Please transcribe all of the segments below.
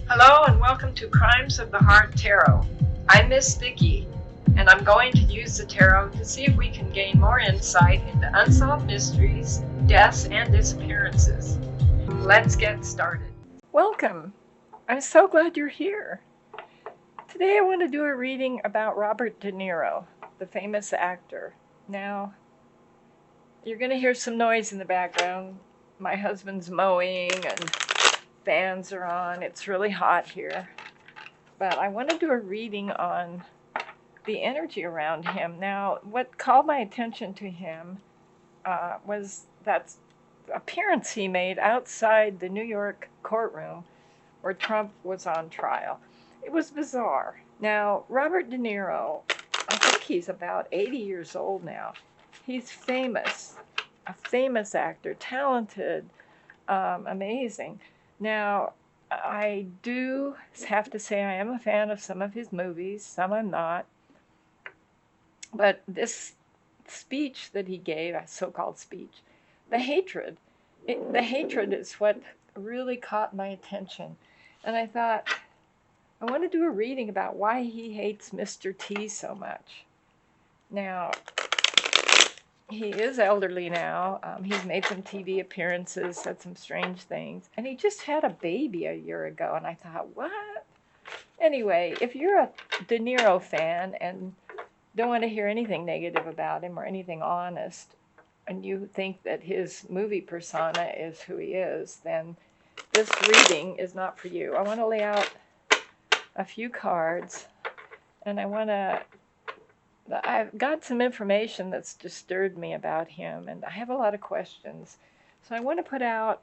Hello and welcome to Crimes of the Heart Tarot. I'm Miss Vicki, and I'm going to use the tarot to see if we can gain more insight into unsolved mysteries, deaths, and disappearances. Let's get started. Welcome. I'm so glad you're here. Today I want to do a reading about Robert De Niro, the famous actor. Now, you're going to hear some noise in the background. My husband's mowing and fans are on. It's really hot here. But I want to do a reading on the energy around him. Now, what called my attention to him was that appearance he made outside the New York courtroom where Trump was on trial. It was bizarre. Now, Robert De Niro, I think he's about 80 years old now. He's famous, a famous actor, talented, amazing. Now, I do have to say I am a fan of some of his movies, some I'm not. But this speech that he gave, a so-called speech, the hatred is what really caught my attention. And I thought, I want to do a reading about why he hates Mr. T so much. Now, he is elderly now. He's made some TV appearances, said some strange things. And he just had a baby a year ago. And I thought, what? Anyway, if you're a De Niro fan and don't want to hear anything negative about him or anything honest, and you think that his movie persona is who he is, then this reading is not for you. I want to lay out a few cards, and I've got some information that's disturbed me about him, and I have a lot of questions. So I want to put out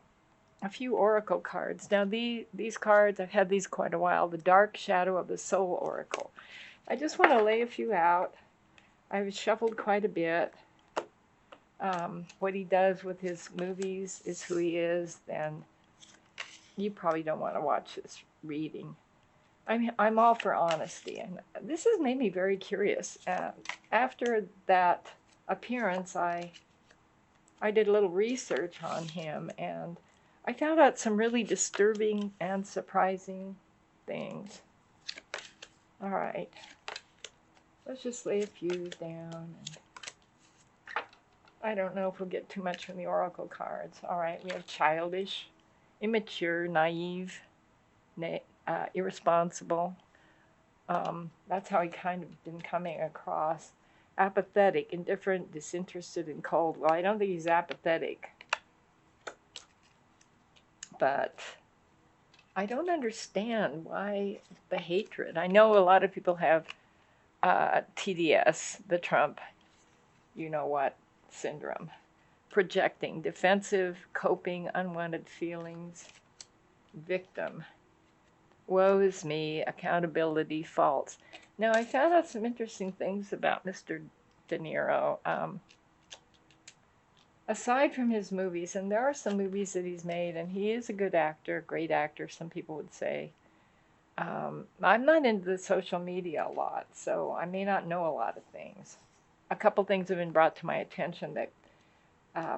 a few oracle cards. Now these cards, I've had these quite a while, the Dark Shadow of the Soul Oracle. I just want to lay a few out. I've shuffled quite a bit. What he does with his movies is who he is, then you probably don't want to watch this reading. I'm all for honesty, and this has made me very curious. After that appearance, I did a little research on him, and I found out some really disturbing and surprising things. All right, let's just lay a few down. And I don't know if we'll get too much from the oracle cards. All right, we have childish, immature, naive, irresponsible. That's how he kind of been coming across. Apathetic, indifferent, disinterested, and cold. Well, I don't think he's apathetic. But I don't understand why the hatred. I know a lot of people have TDS, the Trump, you know what, syndrome. Projecting, defensive, coping, unwanted feelings, victim. Woe is me, accountability, faults. Now, I found out some interesting things about Mr. De Niro. Aside from his movies, and there are some movies that he's made, and he is a good actor, great actor, some people would say. I'm not into the social media a lot, so I may not know a lot of things. A couple things have been brought to my attention that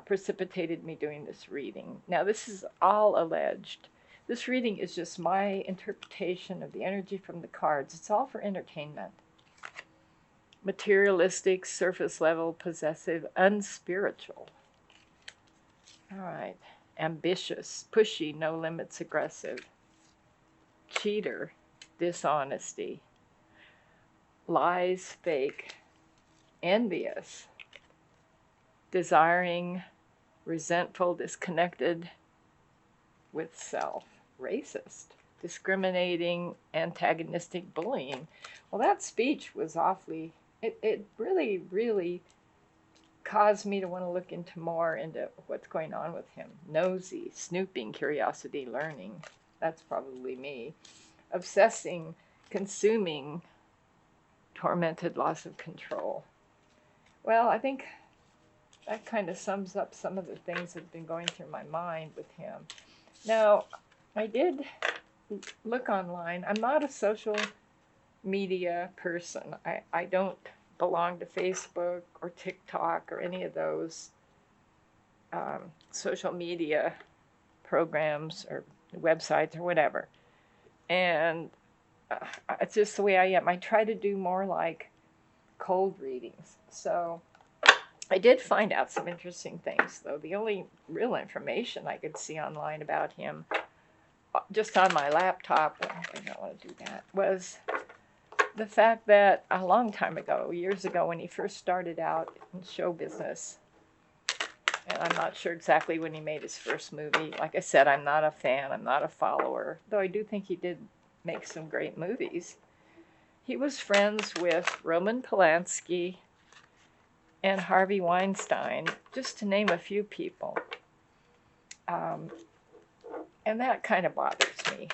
precipitated me doing this reading. Now, this is all alleged. This reading is just my interpretation of the energy from the cards. It's all for entertainment. Materialistic, surface level, possessive, unspiritual. All right. Ambitious, pushy, no limits, aggressive. Cheater, dishonesty. Lies, fake. Envious. Desiring, resentful, disconnected with self. Racist, discriminating, antagonistic, bullying. Well, that speech was awfully, it really, really caused me to want to look into more into what's going on with him. Nosy, snooping, curiosity, learning. That's probably me. Obsessing, consuming, tormented, loss of control. Well, I think that kind of sums up some of the things that have been going through my mind with him. Now, I did look online. I'm not a social media person. I don't belong to Facebook or TikTok or any of those social media programs or websites or whatever. And it's just the way I am. I try to do more like cold readings. So I did find out some interesting things, though. The only real information I could see online about him, just on my laptop, I don't want to do that, was the fact that a long time ago, years ago, when he first started out in show business, and I'm not sure exactly when he made his first movie. Like I said, I'm not a fan, I'm not a follower, though I do think he did make some great movies. He was friends with Roman Polanski and Harvey Weinstein, just to name a few people. And that kind of bothers me.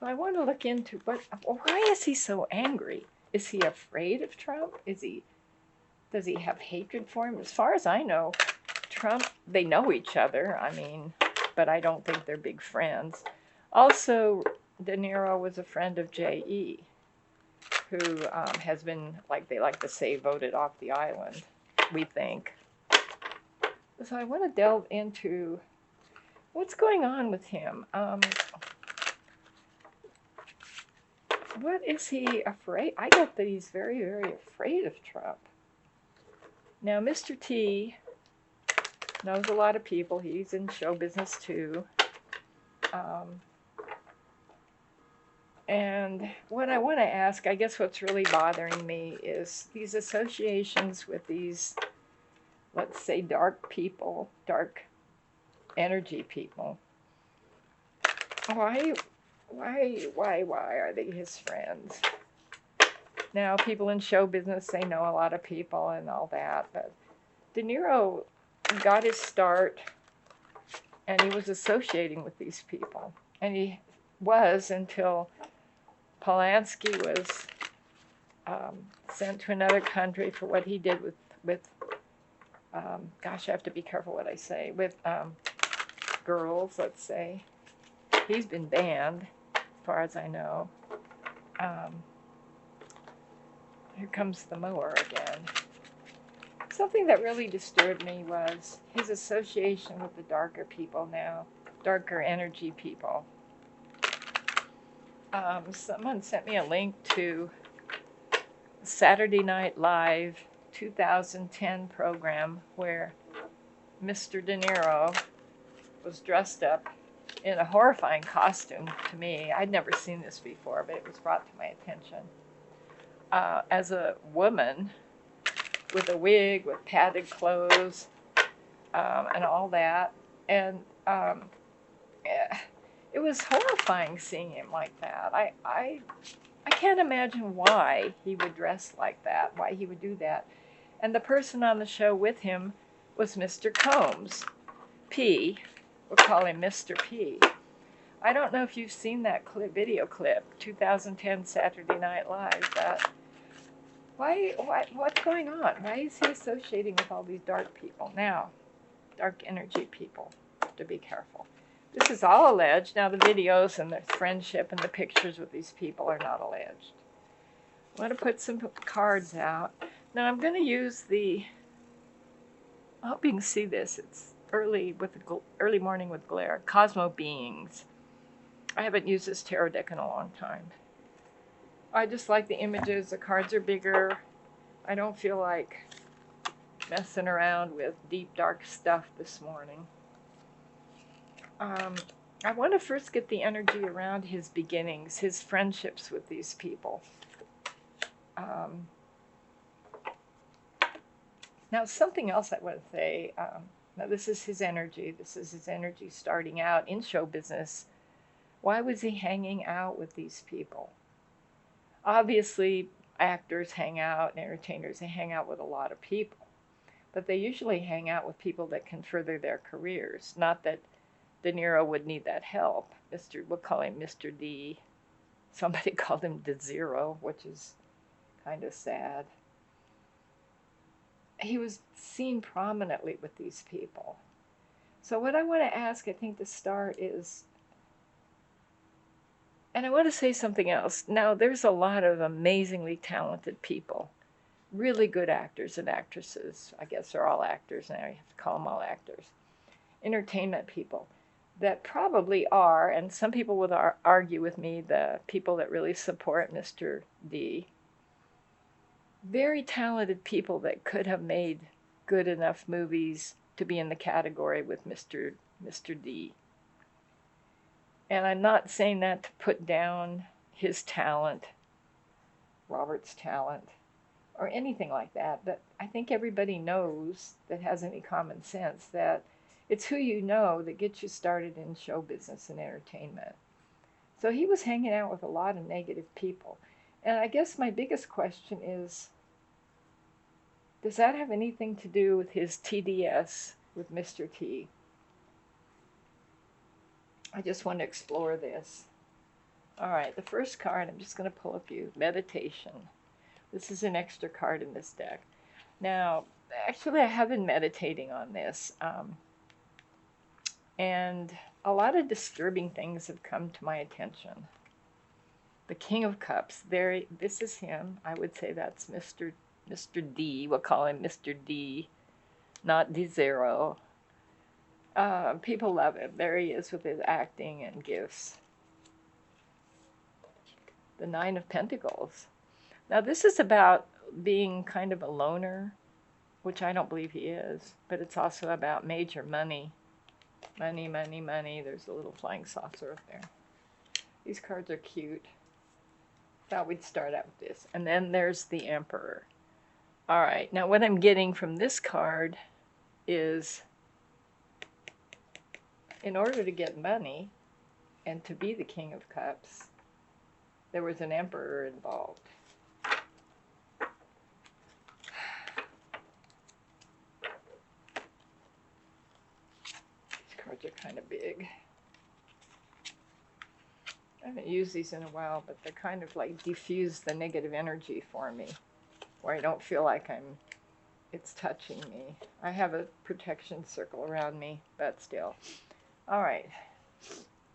I want to look into why is he so angry? Is he afraid of Trump? Does he have hatred for him? As far as I know, Trump, they know each other, but I don't think they're big friends. Also, De Niro was a friend of J.E., who has been, like they like to say, voted off the island, we think. So I want to delve into what's going on with him. What is he afraid? I get that he's very, very afraid of Trump. Now, Mr. T knows a lot of people. He's in show business too. And what I want to ask, I guess what's really bothering me is these associations with these, let's say, dark people, dark energy people. Why are they his friends? Now, people in show business, they know a lot of people and all that, but De Niro got his start and he was associating with these people. And he was until Polanski was sent to another country for what he did with gosh, I have to be careful what I say, with girls, let's say. He's been banned, as far as I know. Here comes the mower again. Something that really disturbed me was his association with the darker people now, darker energy people. Someone sent me a link to Saturday Night Live 2010 program where Mr. De Niro was dressed up in a horrifying costume to me. I'd never seen this before, but it was brought to my attention. As a woman with a wig, with padded clothes, and all that. And it was horrifying seeing him like that. I can't imagine why he would dress like that, why he would do that. And the person on the show with him was Mr. Combs, P. We'll call him Mr. P. I don't know if you've seen that video clip, 2010 Saturday Night Live. What's going on? Why is he associating with all these dark people? Now, dark energy people, have to be careful. This is all alleged. Now, the videos and the friendship and the pictures with these people are not alleged. I want to put some cards out. Now, I'm going to use I hope you can see this. It's early morning with glare. Cosmo Beings. I haven't used this tarot deck in a long time. I just like the images. The cards are bigger. I don't feel like messing around with deep, dark stuff this morning. I want to first get the energy around his beginnings, his friendships with these people. Now, something else I want to say. Now, this is his energy. This is his energy starting out in show business. Why was he hanging out with these people? Obviously, actors hang out and entertainers, they hang out with a lot of people. But they usually hang out with people that can further their careers. Not that De Niro would need that help. We'll call him Mr. D. Somebody called him De Zero, which is kind of sad. He was seen prominently with these people. So what I want to ask, I think, to start is, and I want to say something else. Now, there's a lot of amazingly talented people, really good actors and actresses. I guess they're all actors now. You have to call them all actors. Entertainment people. that probably are, and some people would argue with me, the people that really support Mr. D, very talented people that could have made good enough movies to be in the category with Mr. D. And I'm not saying that to put down his talent, Robert's talent, or anything like that, but I think everybody knows that has any common sense that it's who you know that gets you started in show business and entertainment. So he was hanging out with a lot of negative people. And I guess my biggest question is, does that have anything to do with his TDS with Mr. T? I just want to explore this. All right, the first card, I'm just going to pull a few. Meditation. This is an extra card in this deck. Now, actually, I have been meditating on this. And a lot of disturbing things have come to my attention. The King of Cups. This is him. I would say that's Mr. D. We'll call him Mr. D, not D0. People love him. There he is with his acting and gifts. The Nine of Pentacles. Now this is about being kind of a loner, which I don't believe he is, but it's also about major money. Money, money, money. There's a little flying saucer up there. These cards are cute. Thought we'd start out with this. And then there's the Emperor. All right, now what I'm getting from this card is, in order to get money and to be the King of Cups, there was an emperor involved. These cards are kind of big. I haven't used these in a while, but they're kind of like diffuse the negative energy for me, where I don't feel like it's touching me. I have a protection circle around me, but still. All right,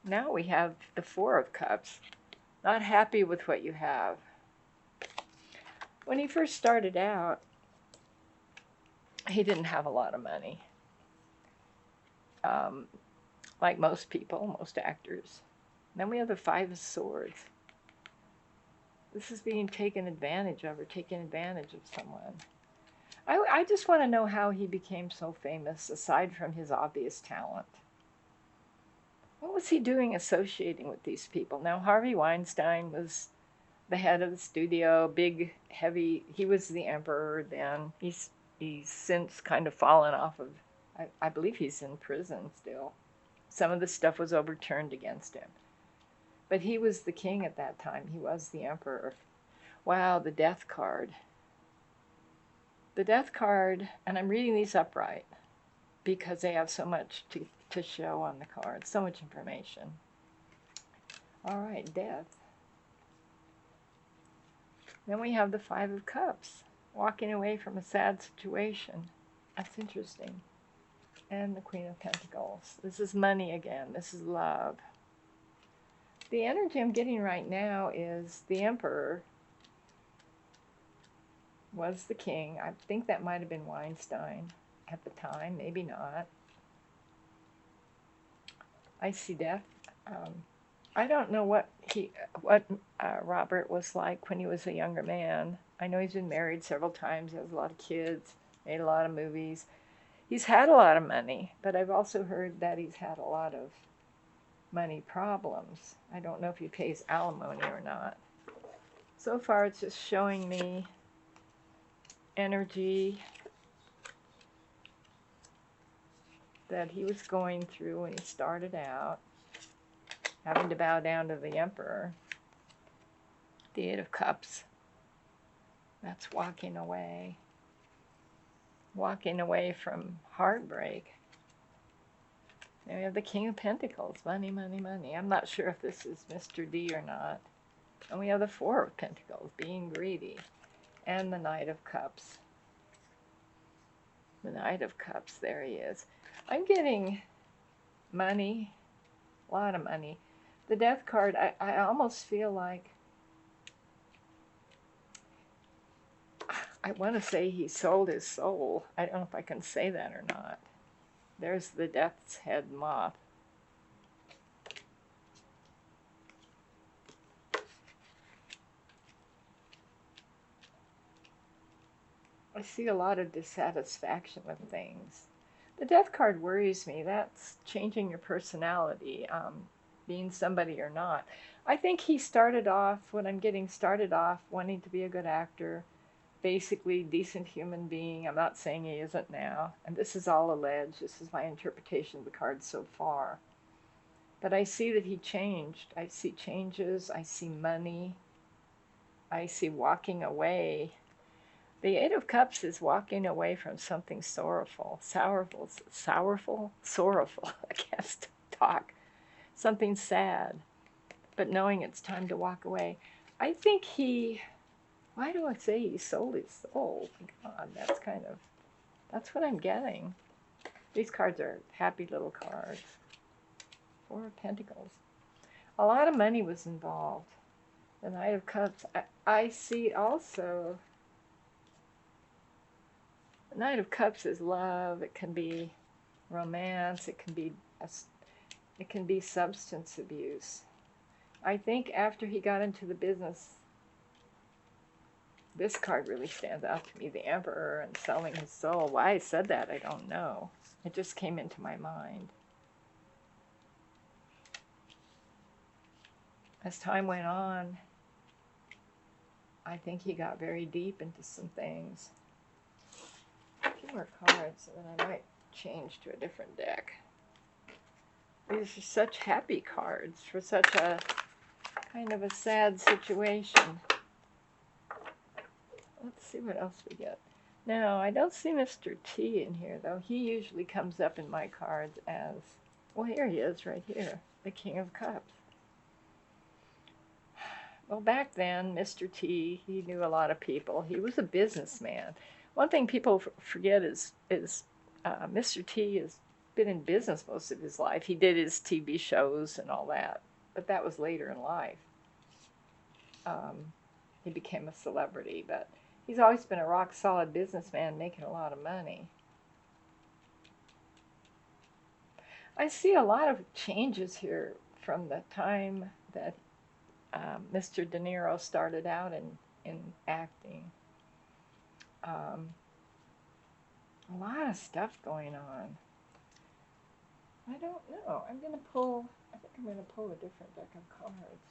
now we have the Four of Cups. Not happy with what you have. When he first started out, he didn't have a lot of money. Like most people, most actors. Then we have the Five of Swords. This is being taken advantage of, or taking advantage of someone. I just want to know how he became so famous, aside from his obvious talent. What was he doing associating with these people? Now, Harvey Weinstein was the head of the studio, big, heavy. He was the emperor then. He's since kind of fallen off of, I believe he's in prison still. Some of the stuff was overturned against him. But he was the king at that time. He was the emperor. Wow, the Death card. The Death card, and I'm reading these upright because they have so much to show on the card, so much information. All right, Death. Then we have the Five of Cups, walking away from a sad situation. That's interesting. And the Queen of Pentacles. This is money again. This is love. The energy I'm getting right now is the Emperor was the king. I think that might have been Weinstein at the time, maybe not. I see Death. I don't know what Robert was like when he was a younger man. I know he's been married several times, he has a lot of kids, made a lot of movies. He's had a lot of money, but I've also heard that he's had a lot of money problems. I don't know if he pays alimony or not. So far it's just showing me energy that he was going through when he started out, having to bow down to the Emperor. The Eight of Cups. That's walking away. Walking away from heartbreak. Then we have the King of Pentacles. Money, money, money. I'm not sure if this is Mr. D or not. And we have the Four of Pentacles, being greedy. And the Knight of Cups. The Knight of Cups, there he is. I'm getting money, a lot of money. The Death card, I almost feel like, I want to say he sold his soul. I don't know if I can say that or not. There's the Death's Head moth. I see a lot of dissatisfaction with things. The death card worries me. That's changing your personality, being somebody or not. I think he started off, when I'm getting started off, wanting to be a good actor, basically decent human being. I'm not saying he isn't now. And this is all alleged. This is my interpretation of the cards so far. But I see that he changed. I see changes. I see money. I see walking away. The Eight of Cups is walking away from something sorrowful. Sorrowful? I can't talk. Something sad, but knowing it's time to walk away. I think why do I say he sold his soul? God, that's what I'm getting. These cards are happy little cards. Four of Pentacles. A lot of money was involved. The Knight of Cups. I see also, the Knight of Cups is love. It can be romance. It can be substance abuse. I think after he got into the business, this card really stands out to me, the Emperor and selling his soul. Why I said that, I don't know. It just came into my mind. As time went on, I think he got very deep into some things. A few more cards, and then I might change to a different deck. These are such happy cards for such a kind of a sad situation. Let's see what else we get. Now, I don't see Mr. T in here, though. He usually comes up in my cards as, well, here he is right here, the King of Cups. Well, back then, Mr. T, he knew a lot of people. He was a businessman. One thing people forget is Mr. T has been in business most of his life. He did his TV shows and all that, but that was later in life. He became a celebrity, but he's always been a rock-solid businessman making a lot of money. I see a lot of changes here from the time that Mr. De Niro started out in acting. A lot of stuff going on. I don't know. I think I'm going to pull a different deck of cards.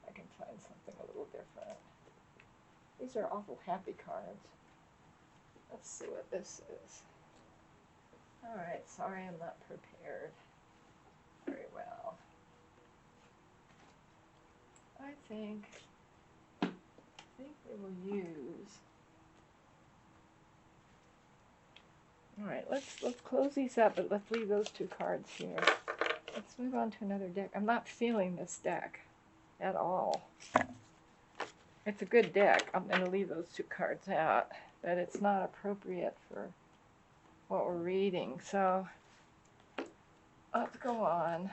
I can find something a little different. These are awful happy cards. Let's see what this is. Alright, sorry I'm not prepared very well. I think we will use. Alright, let's close these up, but let's leave those two cards here. Let's move on to another deck. I'm not feeling this deck at all. It's a good deck. I'm going to leave those two cards out, but it's not appropriate for what we're reading. So let's go on.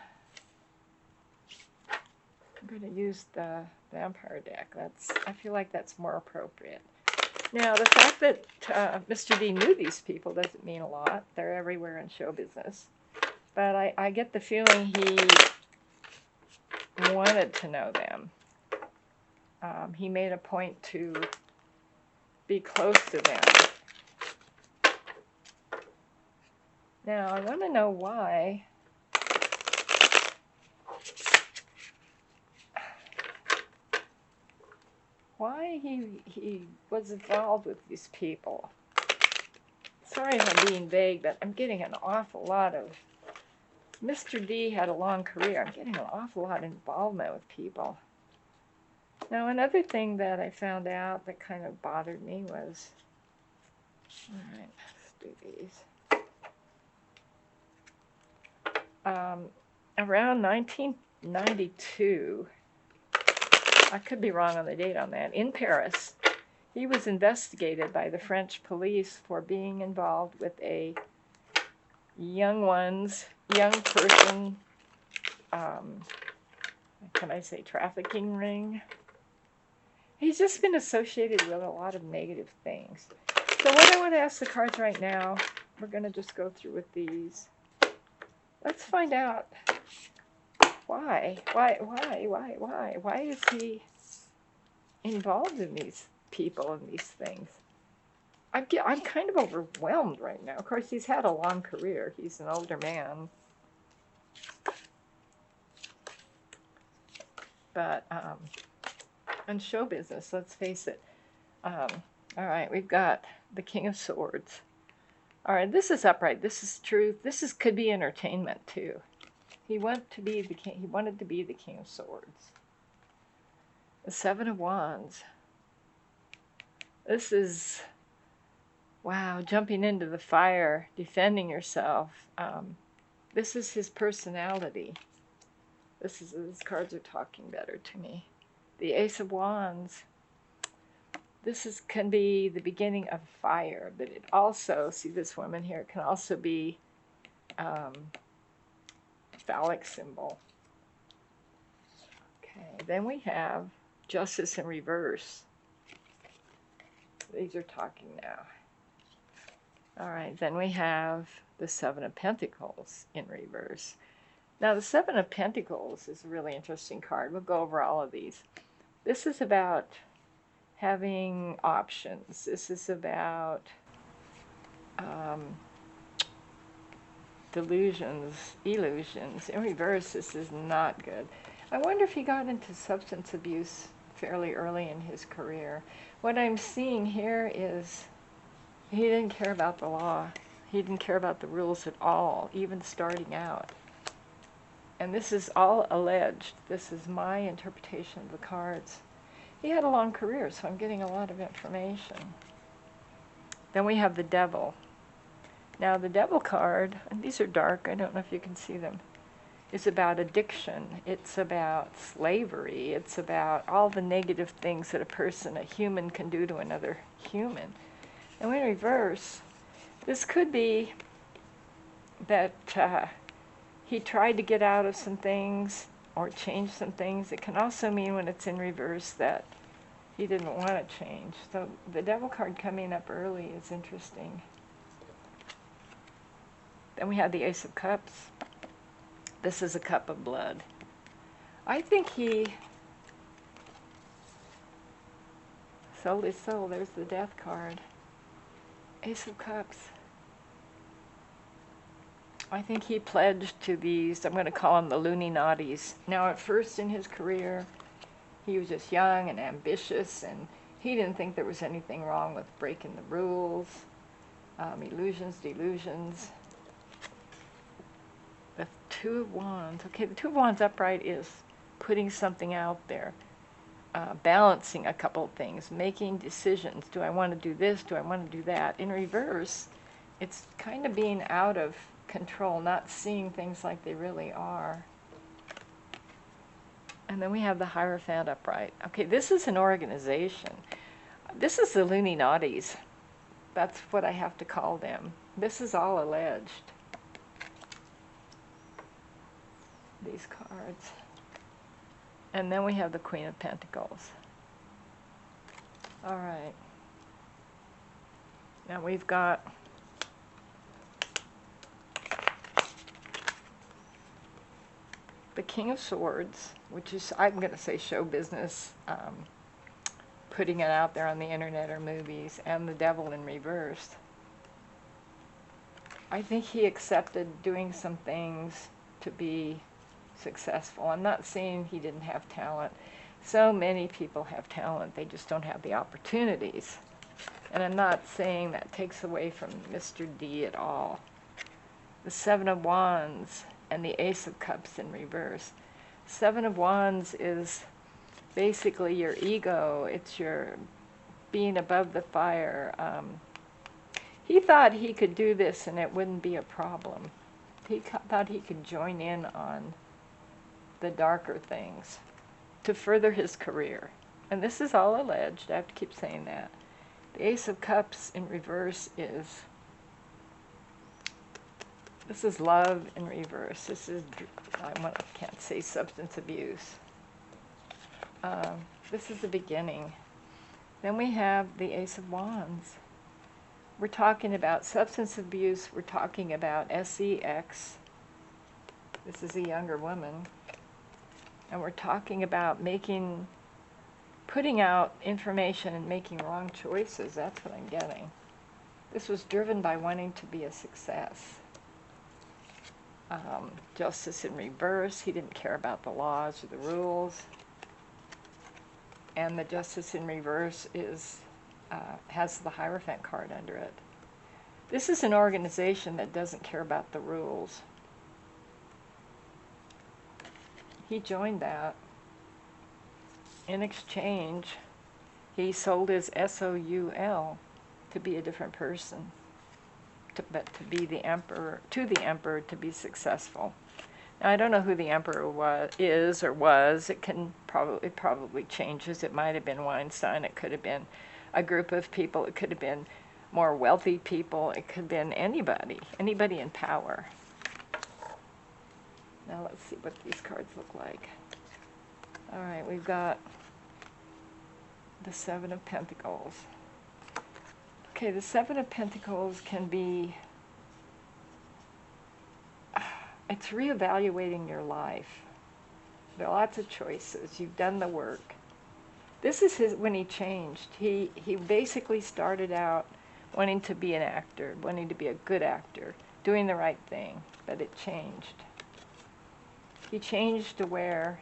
I'm going to use the Vampire deck. I feel like that's more appropriate. Now, the fact that Mr. D knew these people doesn't mean a lot. They're everywhere in show business. But I get the feeling he wanted to know them. He made a point to be close to them. Now, I want to know why he was involved with these people. Sorry if I'm being vague, but I'm getting an awful lot of... Mr. D had a long career. I'm getting an awful lot of involvement with people. Now, another thing that I found out that kind of bothered me was... Alright, let's do these. Around 1992... I could be wrong on the date on that. In Paris, he was investigated by the French police for being involved with a young person, can I say trafficking ring? He's just been associated with a lot of negative things. So what I want to ask the cards right now, we're going to just go through with these. Let's find out. Why? Why is he involved in these people and these things? I'm kind of overwhelmed right now. Of course, he's had a long career. He's an older man. But, in show business, let's face it. All right, we've got the King of Swords. All right, this is upright. This is truth. Could be entertainment too. He wanted to be the king. He wanted to be the King of Swords. The Seven of Wands. This is, wow, jumping into the fire, defending yourself. This is his personality. These cards are talking better to me. The Ace of Wands. Can be the beginning of fire, but it also, see this woman here, it can also be phallic symbol. Okay, then we have Justice in reverse. These are talking now. All right, then we have the Seven of Pentacles in reverse. Now, the Seven of Pentacles is a really interesting card. We'll go over all of these. This is about having options. This is about illusions. In reverse, this is not good. I wonder if he got into substance abuse fairly early in his career. What I'm seeing here is he didn't care about the law. He didn't care about the rules at all, even starting out. And this is all alleged. This is my interpretation of the cards. He had a long career, so I'm getting a lot of information. Then we have the Devil. Now the Devil card, and these are dark, I don't know if you can see them, is about addiction. It's about slavery. It's about all the negative things that a human can do to another human. And in reverse, this could be that he tried to get out of some things or change some things. It can also mean when it's in reverse that he didn't want to change. So the Devil card coming up early is interesting. Then we have the Ace of Cups. This is a cup of blood. I think he sold his soul. There's the Death card. Ace of Cups. I think he pledged to these, I'm going to call them the loony naughties. Now, at first in his career, he was just young and ambitious, and he didn't think there was anything wrong with breaking the rules. Illusions, delusions. The Two of Wands. Okay, the Two of Wands upright is putting something out there, balancing a couple of things, making decisions. Do I want to do this? Do I want to do that? In reverse, it's kind of being out of control, not seeing things like they really are. And then we have the Hierophant upright. Okay, this is an organization. This is the loony naughties. That's what I have to call them. This is all alleged. These cards. And then we have the Queen of Pentacles. All right. Now we've got the King of Swords, which is, I'm going to say, show business, putting it out there on the internet or movies, and the Devil in reverse. I think he accepted doing some things to be successful. I'm not saying he didn't have talent. So many people have talent, they just don't have the opportunities. And I'm not saying that takes away from Mr. D at all. The Seven of Wands and the Ace of Cups in reverse. Seven of Wands is basically your ego. It's your being above the fire. He thought he could do this and it wouldn't be a problem. He thought he could join in on the darker things to further his career. And this is all alleged. I have to keep saying that. The Ace of Cups in reverse is, this is love in reverse. This is, I can't say substance abuse. This is the beginning. Then we have the Ace of Wands. We're talking about substance abuse. We're talking about sex. This is a younger woman. And we're talking about putting out information and making wrong choices. That's what I'm getting. This was driven by wanting to be a success. Justice in reverse, he didn't care about the laws or the rules. And the Justice in reverse has the Hierophant card under it. This is an organization that doesn't care about the rules. He joined that. In exchange, he sold his SOUL to be a different person, but to be the emperor, to be successful. Now, I don't know who the emperor is or was. It probably changes. It might have been Weinstein. It could have been a group of people. It could have been more wealthy people. It could have been anybody in power. Now let's see what these cards look like. All right, we've got the Seven of Pentacles. Okay, the Seven of Pentacles can be, it's reevaluating your life. There are lots of choices. You've done the work. This is when he changed. He basically started out wanting to be an actor, wanting to be a good actor, doing the right thing, but it changed. He changed to where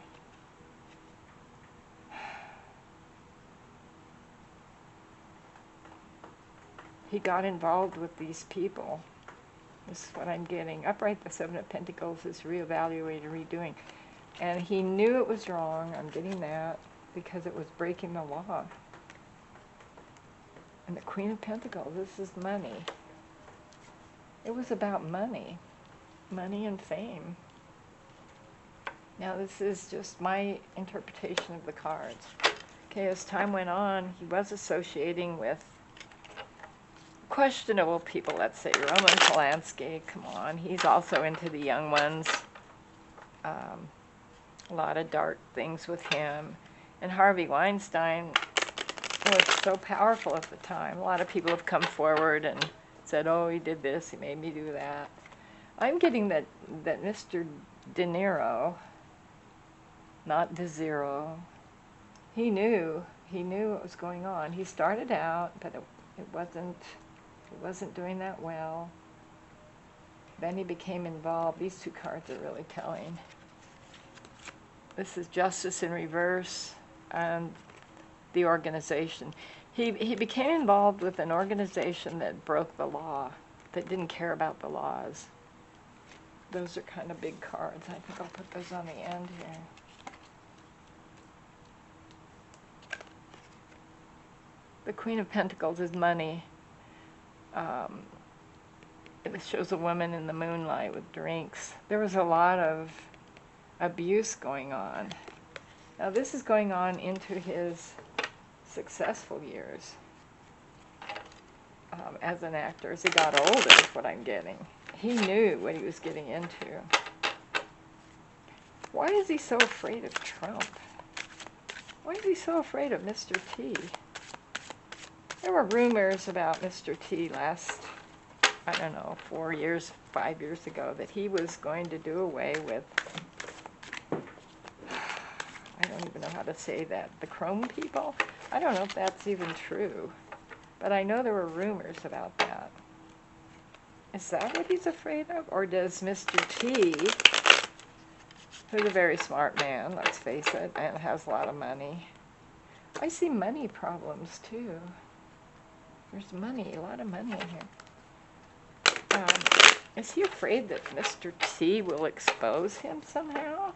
he got involved with these people. This is what I'm getting. Upright, the Seven of Pentacles is reevaluating, redoing. And he knew it was wrong. I'm getting that because it was breaking the law. And the Queen of Pentacles, this is money. It was about money. Money and fame. Now this is just my interpretation of the cards. Okay, as time went on, he was associating with questionable people, let's say Roman Polanski, come on, he's also into the young ones. A lot of dark things with him. And Harvey Weinstein was so powerful at the time. A lot of people have come forward and said, oh, he did this, he made me do that. I'm getting that Mr. De Niro, not De Zero, he knew what was going on. He started out, but it wasn't doing that well. Then he became involved. These two cards are really telling. This is Justice in reverse and the organization. He became involved with an organization that broke the law, that didn't care about the laws. Those are kind of big cards. I think I'll put those on the end here. The Queen of Pentacles is money. It shows a woman in the moonlight with drinks. There was a lot of abuse going on. Now this is going on into his successful years as an actor. As he got older is what I'm getting. He knew what he was getting into. Why is he so afraid of Trump? Why is he so afraid of Mr. T? There were rumors about Mr. T last, I don't know, 4 years, 5 years ago, that he was going to do away with, I don't even know how to say that, the Chrome people? I don't know if that's even true, but I know there were rumors about that. Is that what he's afraid of? Or does Mr. T, who's a very smart man, let's face it, and has a lot of money, I see money problems too. There's money, a lot of money in here. Is he afraid that Mr. T will expose him somehow?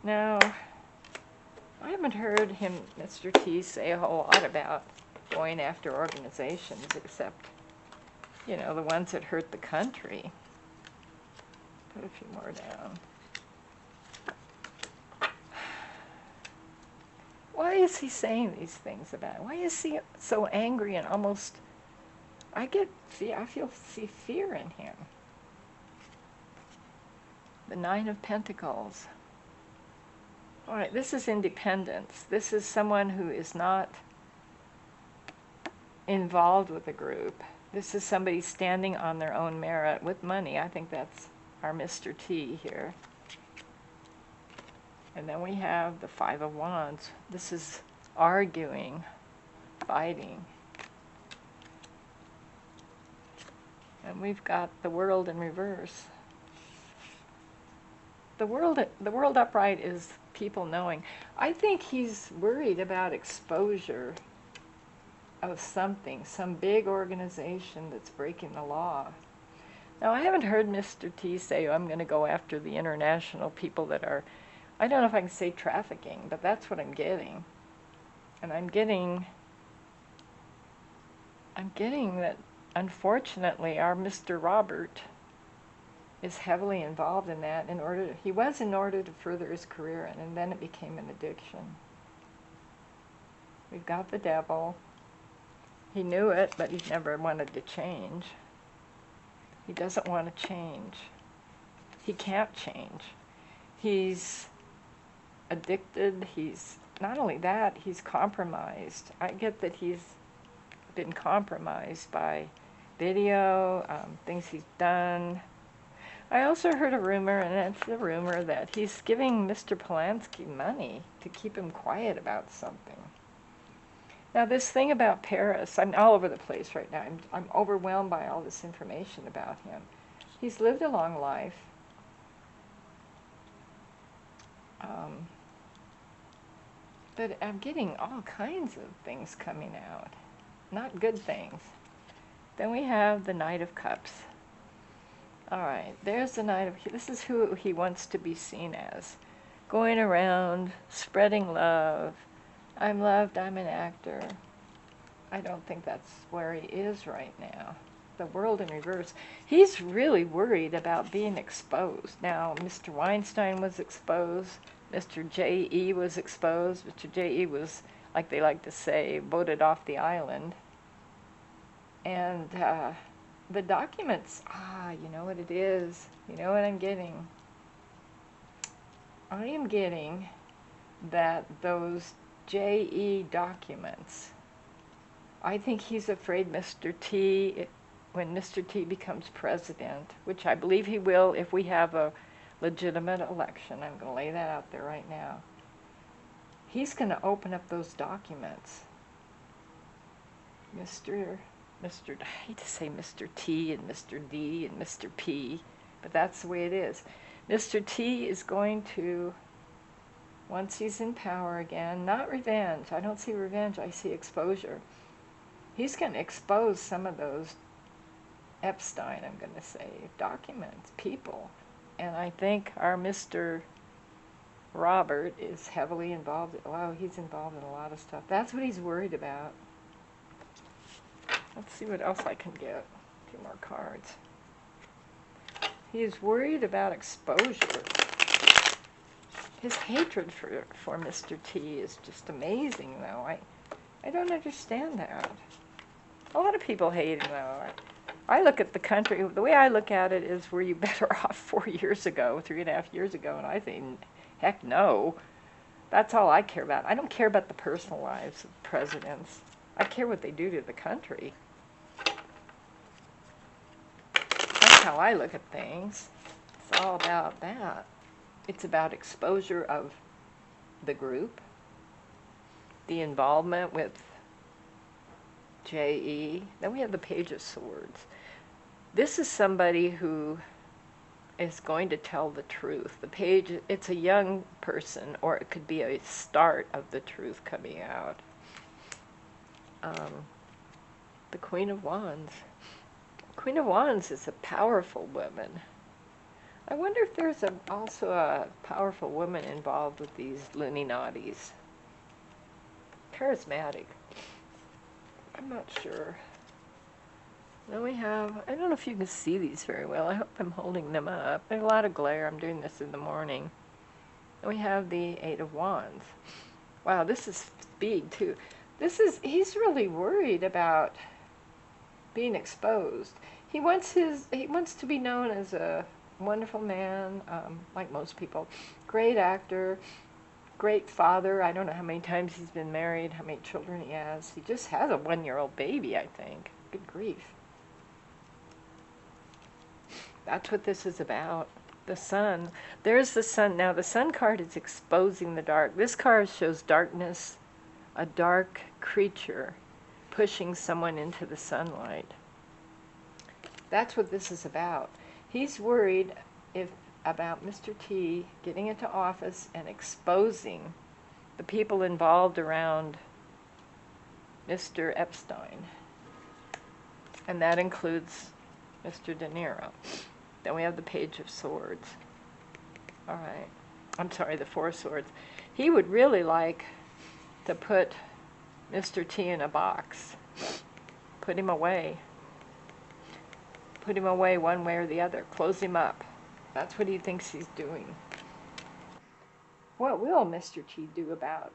No, I haven't heard him, Mr. T, say a whole lot about going after organizations, except, you know, the ones that hurt the country. Put a few more down. Why is he saying these things about it? Why is he so angry and almost, I see fear in him. The Nine of Pentacles. All right, this is independence. This is someone who is not involved with a group. This is somebody standing on their own merit with money. I think that's our Mr. T here. And then we have the Five of Wands. This is arguing, fighting. And we've got the world in reverse. The world upright is people knowing. I think he's worried about exposure of something, some big organization that's breaking the law. Now, I haven't heard Mr. T say, I'm going to go after the international people that are, I don't know if I can say trafficking, but that's what I'm getting. And I'm getting that, unfortunately, our Mr. Robert is heavily involved in that in order to further his career, and then it became an addiction. We've got the devil. He knew it, but he never wanted to change. He doesn't want to change. He can't change. He's addicted. He's not only that, he's compromised. I get that he's been compromised by video, things he's done. I also heard a rumor, and it's a rumor, that he's giving Mr. Polanski money to keep him quiet about something. Now, this thing about Paris, I'm all over the place right now. I'm overwhelmed by all this information about him. He's lived a long life. But I'm getting all kinds of things coming out. Not good things. Then we have the Knight of Cups. All right, there's the Knight of... This is who he wants to be seen as. Going around, spreading love. I'm loved, I'm an actor. I don't think that's where he is right now. The world in reverse. He's really worried about being exposed. Now, Mr. Weinstein was exposed. Mr. J.E. was exposed. Mr. J.E. was, like they like to say, voted off the island. And the documents, you know what it is. You know what I'm getting. I am getting that those J.E. documents, I think he's afraid Mr. T, when Mr. T becomes president, which I believe he will if we have a legitimate election, I'm going to lay that out there right now, he's going to open up those documents. I hate to say Mr. T and Mr. D and Mr. P, but that's the way it is. Mr. T is going to, once he's in power again, not revenge. I don't see revenge, I see exposure. He's going to expose some of those Epstein, I'm going to say, documents, people. And I think our Mr. Robert is heavily involved. Wow, he's involved in a lot of stuff. That's what he's worried about. Let's see what else I can get. 2 more cards. He's worried about exposure. His hatred for Mr. T is just amazing, though. I don't understand that. A lot of people hate him, though. I look at the country, the way I look at it is, were you better off 4 years ago, 3.5 years ago? And I think, heck no. That's all I care about. I don't care about the personal lives of presidents. I care what they do to the country. That's how I look at things. It's all about that. It's about exposure of the group, the involvement with J.E. Then we have the Page of Swords. This is somebody who is going to tell the truth. The page, it's a young person, or it could be a start of the truth coming out. The Queen of Wands. Queen of Wands is a powerful woman. I wonder if there's also a powerful woman involved with these loony naughties. Charismatic. I'm not sure. Then we have, I don't know if you can see these very well. I hope I'm holding them up. There's a lot of glare. I'm doing this in the morning. Then we have the Eight of Wands. Wow, this is big too. He's really worried about being exposed. He wants to be known as a wonderful man, like most people. Great actor, great father. I don't know how many times he's been married, how many children he has. He just has a 1-year-old baby, I think. Good grief. That's what this is about. The sun. There's the sun. Now, the sun card is exposing the dark. This card shows darkness, a dark creature pushing someone into the sunlight. That's what this is about. He's worried if about Mr. T getting into office and exposing the people involved around Mr. Epstein. And that includes Mr. De Niro. Then we have the Page of Swords. All right. I'm sorry, the Four Swords. He would really like to put Mr. T in a box. Put him away. Put him away one way or the other. Close him up. That's what he thinks he's doing. What will Mr. T do about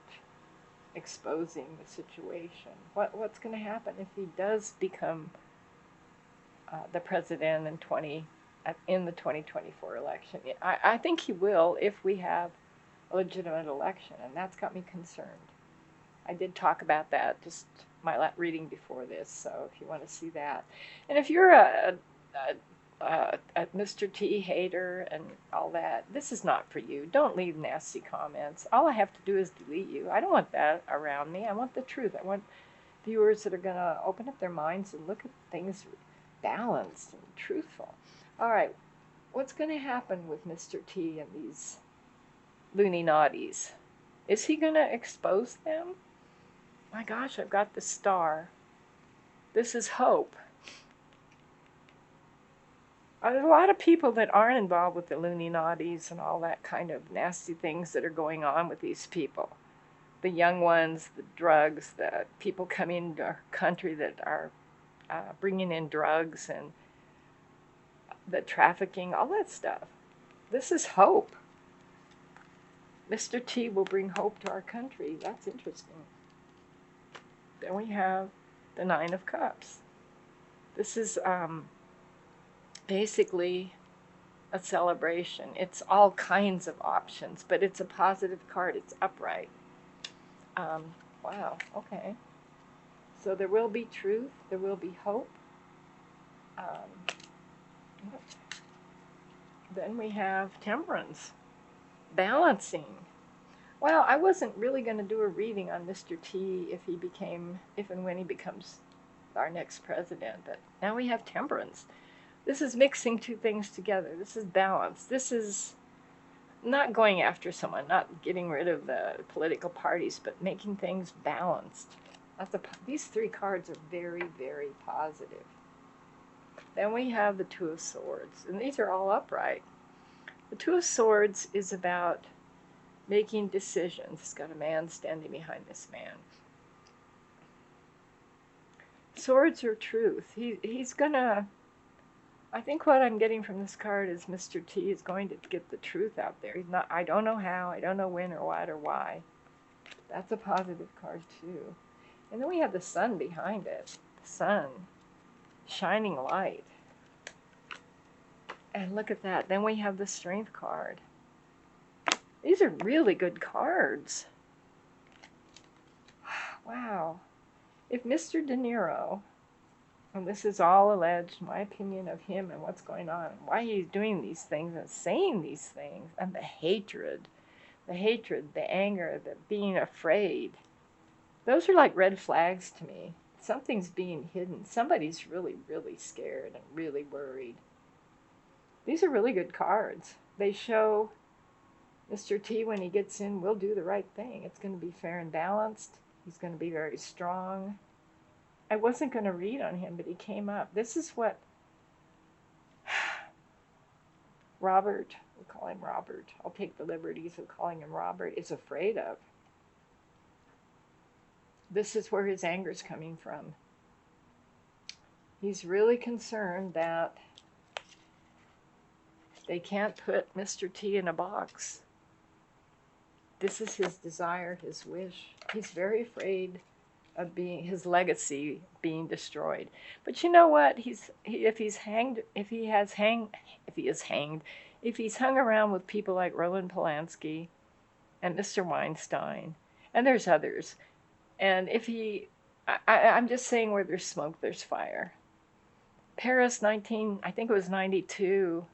exposing the situation? What's going to happen if he does become the president in the 2024 election? I think he will if we have a legitimate election, and that's got me concerned. I did talk about that just my reading before this, so if you want to see that. And if you're a Mr. T hater and all that, this is not for you. Don't leave nasty comments. All I have to do is delete you. I don't want that around me. I want the truth. I want viewers that are going to open up their minds and look at things balanced and truthful. All right, what's going to happen with Mr. T and these loony naughties? Is he going to expose them? My gosh, I've got the star. This is hope. There's a lot of people that aren't involved with the loony naughties and all that kind of nasty things that are going on with these people. The young ones, the drugs, the people coming into our country that are bringing in drugs and the trafficking, all that stuff. This is hope. Mr. T will bring hope to our country. That's interesting. Then we have the Nine of Cups. This is basically a celebration. It's all kinds of options, but it's a positive card. It's upright. Wow, okay. So there will be truth. There will be hope. Then we have Temperance. Balancing. Well, I wasn't really going to do a reading on Mr. T if and when he becomes our next president, but now we have Temperance. This is mixing two things together. This is balance. This is not going after someone, not getting rid of the political parties, but making things balanced. These three cards are very, very positive. Then we have the Two of Swords, and these are all upright. The Two of Swords is about making decisions. It's got a man standing behind this man. Swords are truth. He's gonna... I think what I'm getting from this card is Mr. T is going to get the truth out there. He's not. I don't know how. I don't know when or what or why. That's a positive card too. And then we have the sun behind it. The sun. Shining light. And look at that. Then we have the Strength card. These are really good cards. Wow. If Mr. De Niro, and this is all alleged, my opinion of him and what's going on, why he's doing these things and saying these things, and the hatred, the anger, the being afraid, those are like red flags to me. Something's being hidden. Somebody's really, really scared and really worried. These are really good cards. They show Mr. T, when he gets in, will do the right thing. It's going to be fair and balanced. He's going to be very strong. I wasn't going to read on him, but he came up. This is what Robert, we'll call him Robert, I'll take the liberties of calling him Robert, is afraid of. This is where his anger is coming from. He's really concerned that they can't put Mr. T in a box. This is his desire, his wish. He's very afraid of his legacy being destroyed. But you know what? If he's hung around with people like Roman Polanski and Mr. Weinstein, and there's others, and if I'm just saying, where there's smoke, there's fire. Paris I think it was 92,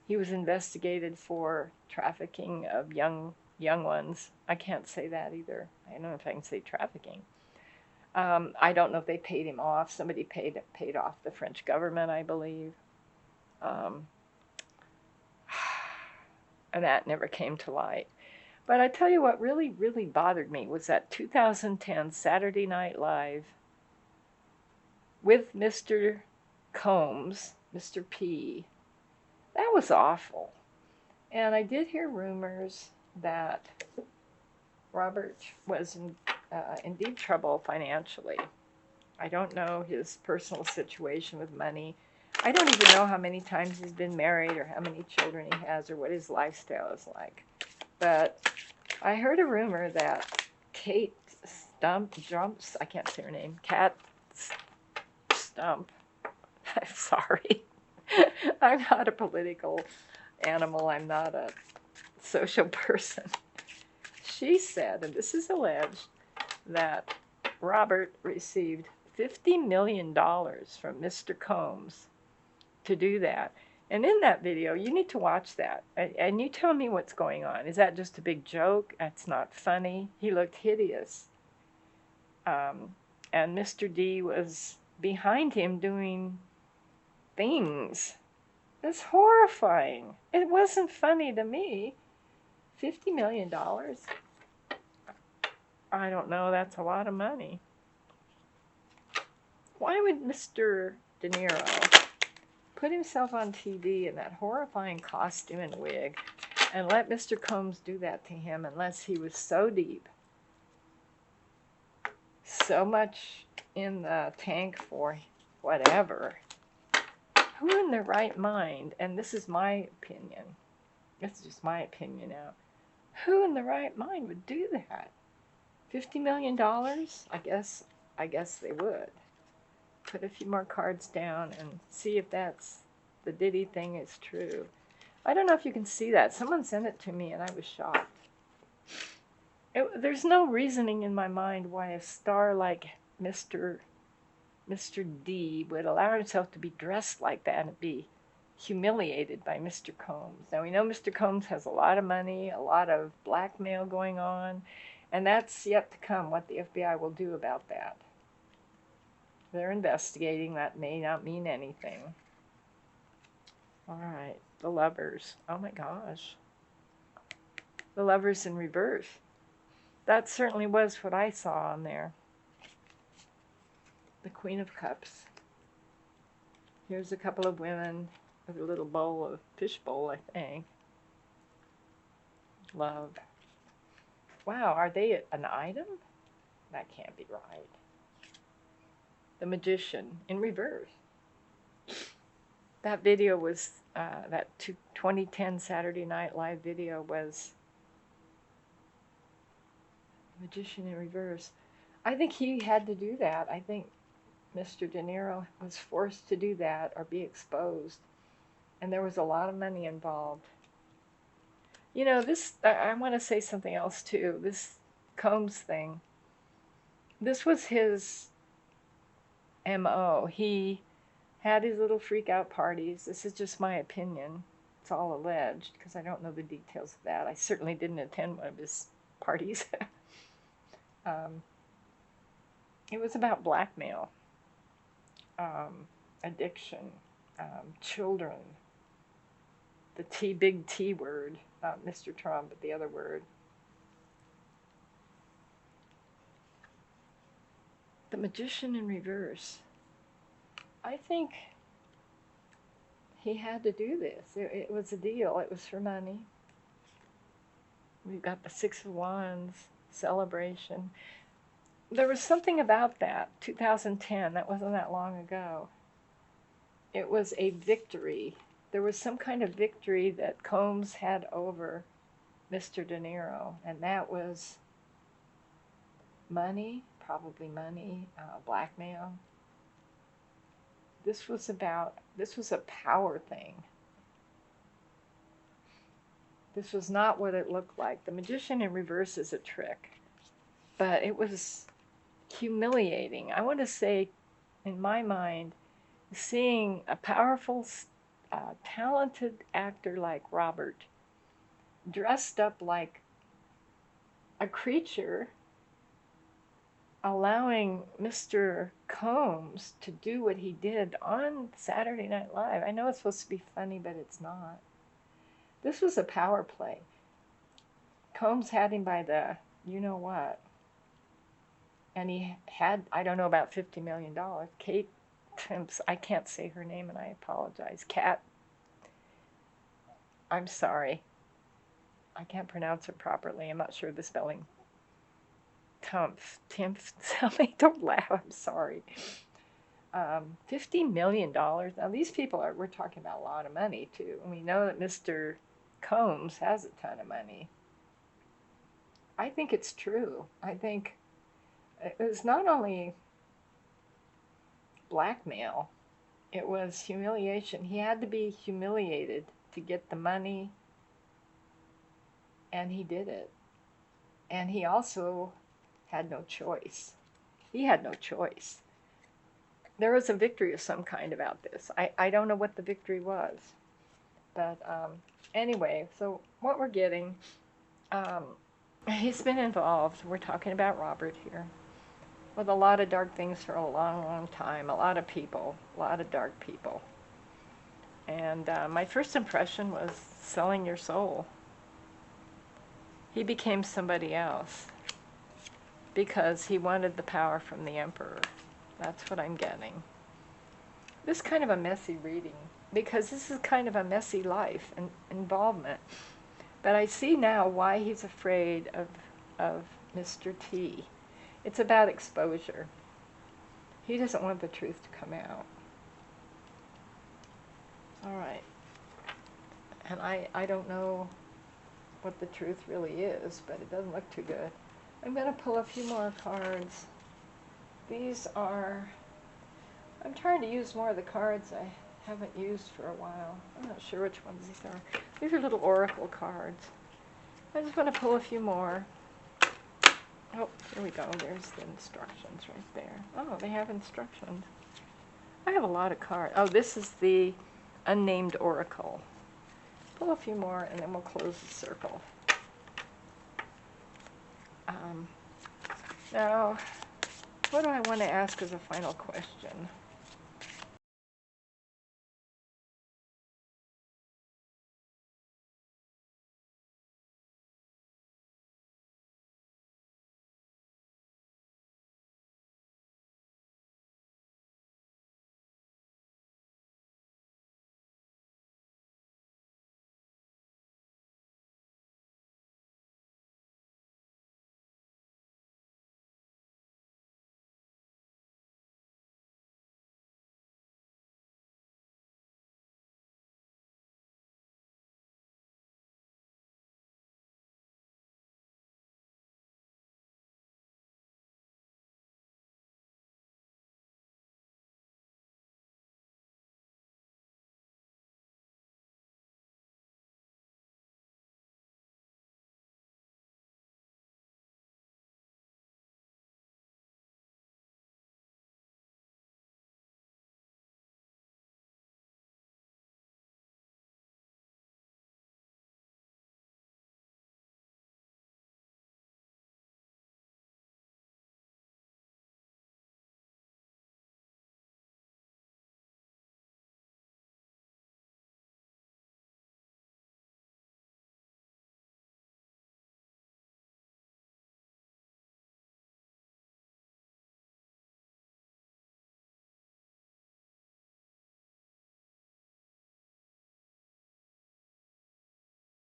he was investigated for trafficking of young ones. I can't say that either. I don't know if I can say trafficking. I don't know if they paid him off. Somebody paid off the French government, I believe. Um, and that never came to light. But I tell you what really, really bothered me was that 2010 Saturday Night Live with Mr. Combs, Mr. P. That was awful. And I did hear rumors that Robert was in deep trouble financially. I don't know his personal situation with money. I don't even know how many times he's been married or how many children he has or what his lifestyle is like. But I heard a rumor that Kate Jumps, I can't say her name, Cat Stump, I'm sorry. I'm not a political animal. I'm not a social person. She said, and this is alleged, that Robert received $50 million from Mr. Combs to do that. And in that video, you need to watch that. And you tell me what's going on. Is that just a big joke? That's not funny. He looked hideous. And Mr. D was behind him doing things. It's horrifying. It wasn't funny to me. $50 million? I don't know. That's a lot of money. Why would Mr. De Niro put himself on TV in that horrifying costume and wig and let Mr. Combs do that to him unless he was so deep, so much in the tank for whatever? Who in their right mind, and this is my opinion, it's just my opinion now, who in the right mind would do that? $50 million? I guess they would. Put a few more cards down and see if that's the Diddy thing is true. I don't know if you can see that. Someone sent it to me and I was shocked. There's no reasoning in my mind why a star like Mr. D would allow himself to be dressed like that and be humiliated by Mr. Combs. Now we know Mr. Combs has a lot of money, a lot of blackmail going on, and that's yet to come, what the FBI will do about that. They're investigating. That may not mean anything. All right, the lovers. Oh my gosh. The lovers in reverse. That certainly was what I saw on there. The Queen of Cups. Here's a couple of women with a little bowl of fish bowl, I think. Love. Wow, are they an item? That can't be right. The Magician in reverse. That video was, that 2010 Saturday Night Live video was Magician in reverse. I think he had to do that. I think Mr. De Niro was forced to do that or be exposed. And there was a lot of money involved. You know, I want to say something else too. This Combs thing, this was his MO. He had his little freak out parties. This is just my opinion. It's all alleged because I don't know the details of that. I certainly didn't attend one of his parties. It was about blackmail, addiction, children, the big T word, not Mr. Trump, but the other word. The Magician in reverse. I think he had to do this. It was a deal. It was for money. We've got the Six of Wands, celebration. There was something about that, 2010, that wasn't that long ago. It was a victory. There was some kind of victory that Combs had over Mr. De Niro, and that was money, probably money, blackmail. This was a power thing. This was not what it looked like. The Magician in reverse is a trick, but it was humiliating. I want to say, in my mind, seeing a powerful, talented actor like Robert dressed up like a creature allowing Mr. Combs to do what he did on Saturday Night Live. I know it's supposed to be funny, but it's not. This was a power play. Combs had him by the you-know-what. And he had, I don't know, about $50 million. Kate, I can't say her name and I apologize. Kat, I'm sorry. I can't pronounce it properly. I'm not sure of the spelling. Don't laugh, I'm sorry. $50 million. Now these people we're talking about a lot of money too. And we know that Mr. Combs has a ton of money. I think it's true. I think it was not only blackmail, it was humiliation. He had to be humiliated to get the money, and he did it. And he also had no choice. He had no choice. There was a victory of some kind about this. I don't know what the victory was. But anyway, so what we're getting, he's been involved. We're talking about Robert here. With a lot of dark things for a long, long time. A lot of people. A lot of dark people. And my first impression was selling your soul. He became somebody else because he wanted the power from the emperor. That's what I'm getting. This is kind of a messy reading because this is kind of a messy life and involvement. But I see now why he's afraid of Mr. T. It's about exposure. He doesn't want the truth to come out. All right. And I don't know what the truth really is, but it doesn't look too good. I'm going to pull a few more cards. These are, I'm trying to use more of the cards I haven't used for a while. I'm not sure which ones these are. These are little oracle cards. I just want to pull a few more. Oh, here we go. There's the instructions right there. Oh, they have instructions. I have a lot of cards. Oh, this is the unnamed oracle. Pull a few more and then we'll close the circle. Now, what do I want to ask as a final question?